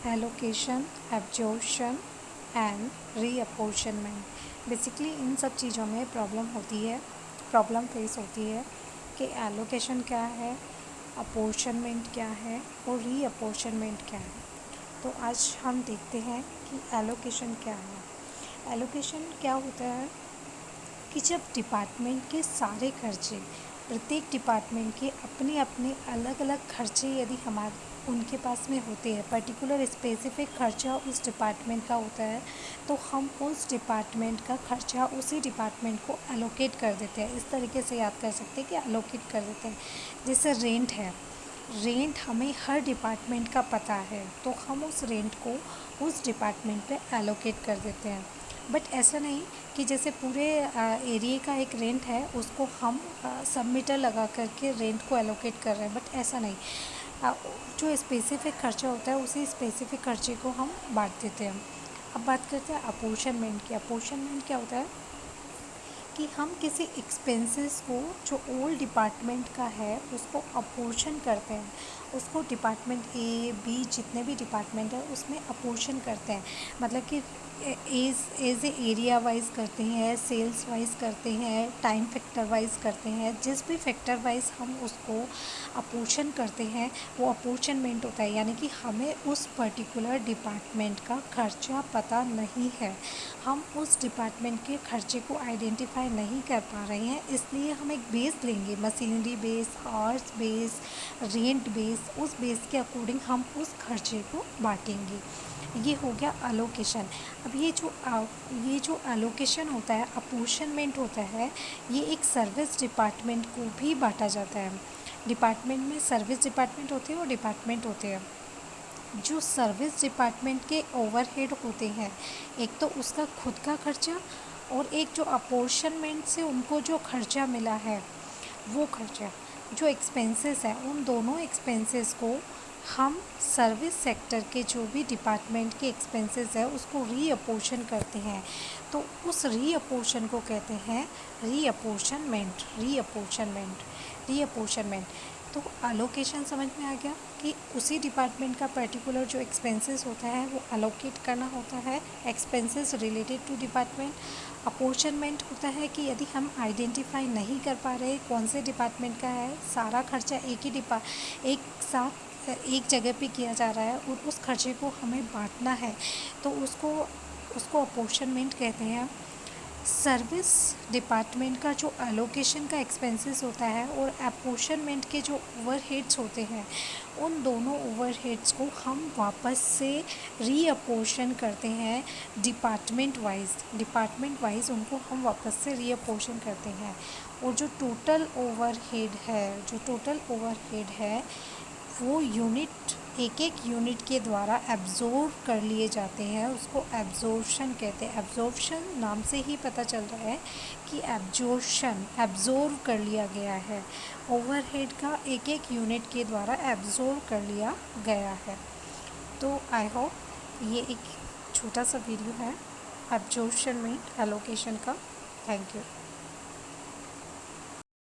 Allocation, absorption and reapportionment. Basically इन सब चीज़ों में प्रॉब्लम फेस होती है कि एलोकेशन क्या है, अपोर्शनमेंट क्या है और रीअपोर्शनमेंट क्या है। तो आज हम देखते हैं कि एलोकेशन क्या है। एलोकेशन क्या होता है कि जब डिपार्टमेंट के सारे खर्चे, प्रत्येक डिपार्टमेंट के अपने अपने अलग अलग खर्चे यदि उनके पास में होते हैं, पर्टिकुलर स्पेसिफिक खर्चा उस डिपार्टमेंट का होता है, तो हम उस डिपार्टमेंट का खर्चा उसी डिपार्टमेंट को एलोकेट कर देते हैं। इस तरीके से याद कर सकते हैं कि एलोकेट कर देते हैं। जैसे रेंट है, रेंट हमें हर डिपार्टमेंट का पता है, तो हम उस रेंट को उस डिपार्टमेंट पे एलोकेट कर देते हैं। बट ऐसा नहीं कि जैसे पूरे एरिया का एक रेंट है, उसको हम सब मीटर लगा करके रेंट को एलोकेट कर रहे हैं, बट ऐसा नहीं। जो स्पेसिफिक खर्चा होता है उसी स्पेसिफिक खर्चे को हम बांट देते हैं। अब बात करते हैं अपोर्शनमेंट की। अपोर्शनमेंट क्या होता है कि हम किसी एक्सपेंसेस को जो ओल्ड डिपार्टमेंट का है उसको अपोर्शन करते हैं, उसको डिपार्टमेंट ए बी जितने भी डिपार्टमेंट है उसमें अपोर्शन करते हैं। मतलब कि एज ए एरिया वाइज करते हैं, सेल्स वाइज करते हैं, टाइम फैक्टर वाइज करते हैं। जिस भी फैक्टर वाइज हम उसको अपोर्शन करते हैं वो अपोर्शनमेंट होता है। यानी कि हमें उस पर्टिकुलर डिपार्टमेंट का खर्चा पता नहीं है, हम उस डिपार्टमेंट के खर्चे को आइडेंटिफाई नहीं कर पा रहे हैं, इसलिए हम एक बेस लेंगे, machinery base, hours base, rent base. उस बेस के अकॉर्डिंग हम उस खर्चे को बांटेंगे। ये हो गया अलोकेशन। अब ये जो अलोकेशन होता है, अपोर्शनमेंट होता है, ये एक सर्विस डिपार्टमेंट को भी बांटा जाता है। डिपार्टमेंट में सर्विस डिपार्टमेंट होते हैं और डिपार्टमेंट होते हैं। जो सर्विस डिपार्टमेंट के ओवरहेड होते हैं, एक तो उसका खुद का खर्चा और एक जो अपोर्शनमेंट से उनको जो खर्चा मिला है वो खर्चा, जो एक्सपेंसेस हैं, उन दोनों एक्सपेंसेस को हम सर्विस सेक्टर के जो भी डिपार्टमेंट के एक्सपेंसेस है उसको रीअपोर्शन करते हैं। तो उस रीअपोर्शन को कहते हैं रीअपोर्शनमेंट। तो अलोकेशन समझ में आ गया कि उसी डिपार्टमेंट का पर्टिकुलर जो एक्सपेंसेस होता है वो अलोकेट करना होता है, expenses related to department. Apportionment होता है कि यदि हम आइडेंटिफाई नहीं कर पा रहे कौन से डिपार्टमेंट का है, सारा खर्चा एक साथ एक जगह पे किया जा रहा है और उस खर्चे को हमें बांटना है, तो उसको अपोर्शनमेंट कहते हैं। सर्विस डिपार्टमेंट का जो एलोकेशन का एक्सपेंसेस होता है और अपोर्शनमेंट के जो ओवरहेड्स होते हैं, उन दोनों ओवरहेड्स को हम वापस से रीअपोर्शन करते हैं डिपार्टमेंट वाइज उनको हम वापस से रीअपोर्शन करते हैं। और जो टोटल ओवरहेड है वो एक एक यूनिट के द्वारा एब्जॉर्ब कर लिए जाते हैं, उसको एब्जॉर्प्शन कहते हैं। एब्जॉर्प्शन नाम से ही पता चल रहा है कि एब्जॉर्ब कर लिया गया है, ओवरहेड का एक एक यूनिट के द्वारा एब्जॉर्ब कर लिया गया है। तो आई होप ये एक छोटा सा वीडियो है एब्जॉर्प्शन में एलोकेशन का। Thank you.